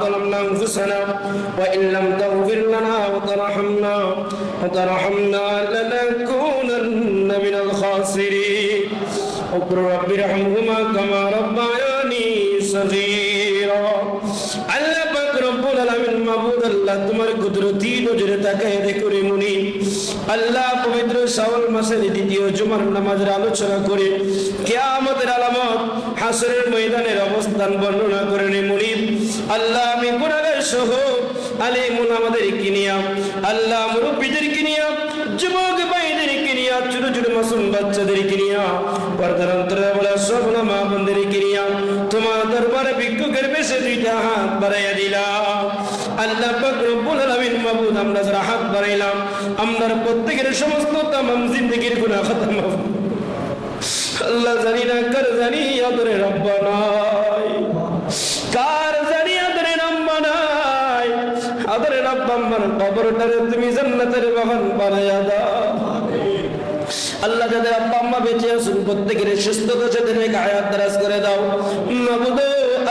ظلمنا أنفسنا وإن لم تغفر لنا وترحمنا لنكونن من الخاسرين اقر رب ارحمهما كما ربياني صغيرا আল্লাহ পাক রব্বুল আলামিন মাবুদ আল্লাহ তোমার কুদরতি নজরে তাকায় দেখো রে মুনি আল্লাহ পবিত্র শাওয়াল মাসের দ্বিতীয় জুমার নামাজের আলোচনা করে কিয়ামতের আলামত হাসরের ময়দানের অবস্থান বর্ণনা করে রে মুনি আল্লাহ আমি গুনাহগার সহ আলিমুল আমাদেরকে নিয়া আল্লাহ মুরব্বিদেরকে নিয়া যুবক ভাইদেরকে নিয়া ছোট ছোট মাসুম বাচ্চাদেরকে নিয়া পর্দার অন্তরে বলা সব মা বোনদেরকে নিয়া তোমার দরবারে ভিক্ষুকের বেশে দুইটা হাত বাড়াইয়া দিলাম আল্লাহ পাক রব্বুল আলামিন মাবুদ আমরা যারা হাত বাড়াইলাম আমরার প্রত্যেকের সমস্ত তামাম জিন্দেগির গুনাহ খতম হবে আল্লাহ জানি না কার জানি আদরে রব্বানা কার জানি আদরে রব্বানা আদরে রব্বাম্মার কবরটারে তুমি জান্নাতের বাগান বানায়া দাও আল্লাহ যাদের আব্বা আম্মা বেঁচে আছেন প্রত্যেকের সুস্থতা সাথে হায়াত দারাজ করে দাও মাবুদ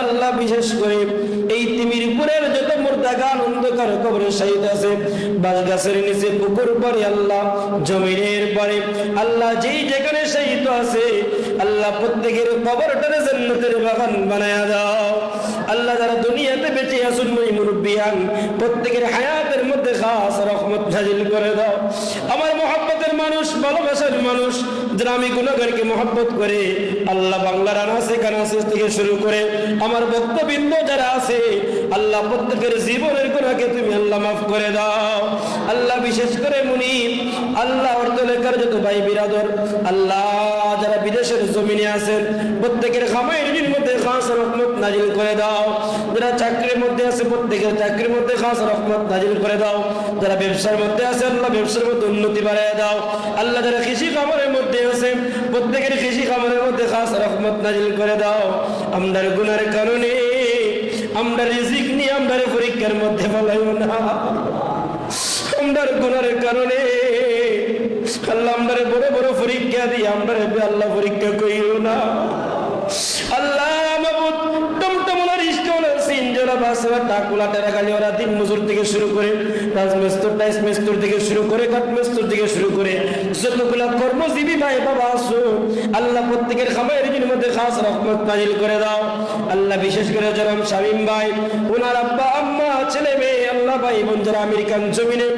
আল্লাহ বিশেষ করে এই তিমিরপুরের যত মুর্দাগান অন্ধকার কবরে শহীদ আছে বাঁশ গাছের নিচে পুকুর পাড়ে আল্লাহ জমিনের পাড়ে আল্লাহ যেই যেখানে শহীদ আছে আল্লাহ প্রত্যেকের কবরটারে জান্নাতের বাগান বানায়া দাও আল্লাহ যারা দুনিয়াতে বেঁচে আছেন ওই মুরব্বিয়ান প্রত্যেকের হায়াতের মধ্যে খাস রহমত নাজিল করে দাও আমার মহব্বতের মানুষ ভালোবাসার মানুষ যারা আমি গুনাহগারকে মহব্বত করে আল্লাহ বাংলার আনাসে কানাসে থেকে শুরু করে আমার ভক্তবৃন্দ যারা আছে আল্লাহ প্রত্যেকের জীবনের গুনাহকে তুমি আল্লাহ মাফ করে দাও আল্লাহ বিশেষ করে মুনিব আল্লাহ অর্থ লেখার যত ভাই বিরাদর আল্লাহ যারা বিদেশের জমিনে আছেন প্রত্যেকের খামাইয়ের মধ্যে খাস রহমত নাজিল করে দাও যারা চাকরির মধ্যে আছে প্রত্যেকের চাকরির মধ্যে খাস রহমত নাজিল করে দাও যারা ব্যবসার মধ্যে আছে আল্লাহ ব্যবসার মধ্যে উন্নতি বাড়ায় দাও আল্লাহ যারা কৃষি খামারের মধ্যে আছে প্রত্যেকের কৃষি খামারের মধ্যে খাস রহমত নাজিল করে দাও আমরার গুনার কারণে আমরা রিজিক নিয়ে আমরা পরীক্ষার মধ্যে ফেলাইও না আমরার গুনার কারণে আল্লাহ আমরা বড় বড় পরীক্ষা দিয়ে আমরা আল্লাহ পরীক্ষা করিও না আল্লাহ মাবুদ টমটমলার ইস্টলার সিনজলা বাসরা টাকুলা টেরাগালি ওরা দিন মজুর থেকে শুরু করে রাজমিস্ত্রি টাইস মিস্ত্রি থেকে শুরু করে কাঠ মিস্ত্রি থেকে শুরু করে যতগুলা কর্মজীবী ভাই বাবা আসো আল্লাহ প্রত্যেকের খামাইয়ের মধ্যে খাস রহমত নাজিল করে দাও আল্লাহ বিশেষ করে জনাব শামীম ভাই ওনার আব্বা আম্মা ছেলে মেয়ে আল্লাহ ভাই বোন যারা আমেরিকান জমিনে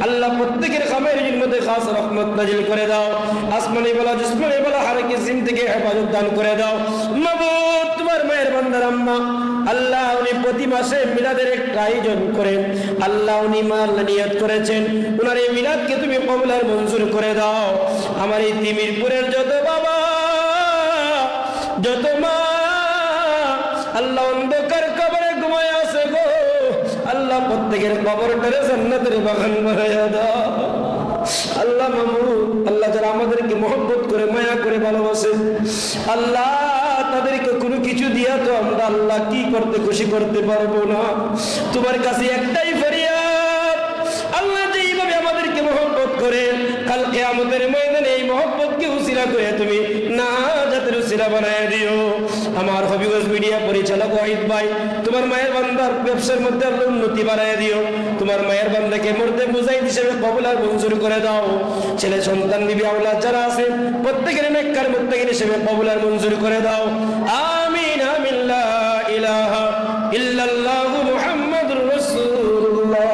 আল্লাহ প্রত্যেকের খামাইয়ের মধ্যে খাস রহমত নাজিল করে দাও আসমানি বলা জিসমানি বলা হার কিসিম থেকে হেফাজত দান করে দাও মাবুদ তোমার মায়ের বান্দার আম্মা আল্লাহ উনি প্রতি মাসে মিলাদের একটা আয়োজন করেন আল্লাহ উনি মাল নিয়ত করেছেন ওনার এই মিলাদকে তুমি কবুল আর মঞ্জুর করে দাও আমার এই তিমিরপুরের যত বাবা যত মা আল্লাহ অন্ধকার কবরে ঘুমায় আছে গো আল্লাহ প্রত্যেকের কবরটারে জান্নাতের বাগান বানায়া দাও আল্লাহ মামুদ আল্লাহ যারা আমাদেরকে মহব্বত করে মায়া করে ভালোবাসে আল্লাহ তাদেরকে কোনো কিছু দিয়া তো আমরা আল্লাহ কি করতে খুশি করতে পারবো না তোমার কাছে একটাই ফরিয়াদ আল্লাহ যেইভাবে আমাদেরকে মহব্বত করে কাল কিয়ামতের ময়দানে এই মহব্বতকে উসিলা করে তুমি না জাতের উসিলা বানায় দিও আমার হবিগঞ্জ মিডিয়া পরিচালক ওয়াহিদ ভাই তোমার মায়ের বান্দার ব্যবসার মধ্যে আল্লাহ উন্নতি বাড়ায় দিও তোমার মায়ের বান্দাকে মরতে মুজাহিদ হিসেবে কবুল আর মঞ্জুর করে দাও ছেলে সন্তান বিবি আওলাদ যারা আছে প্রত্যেকের নেককার মুত্তাকিন হিসেবে কবুল আর মঞ্জুর করে দাও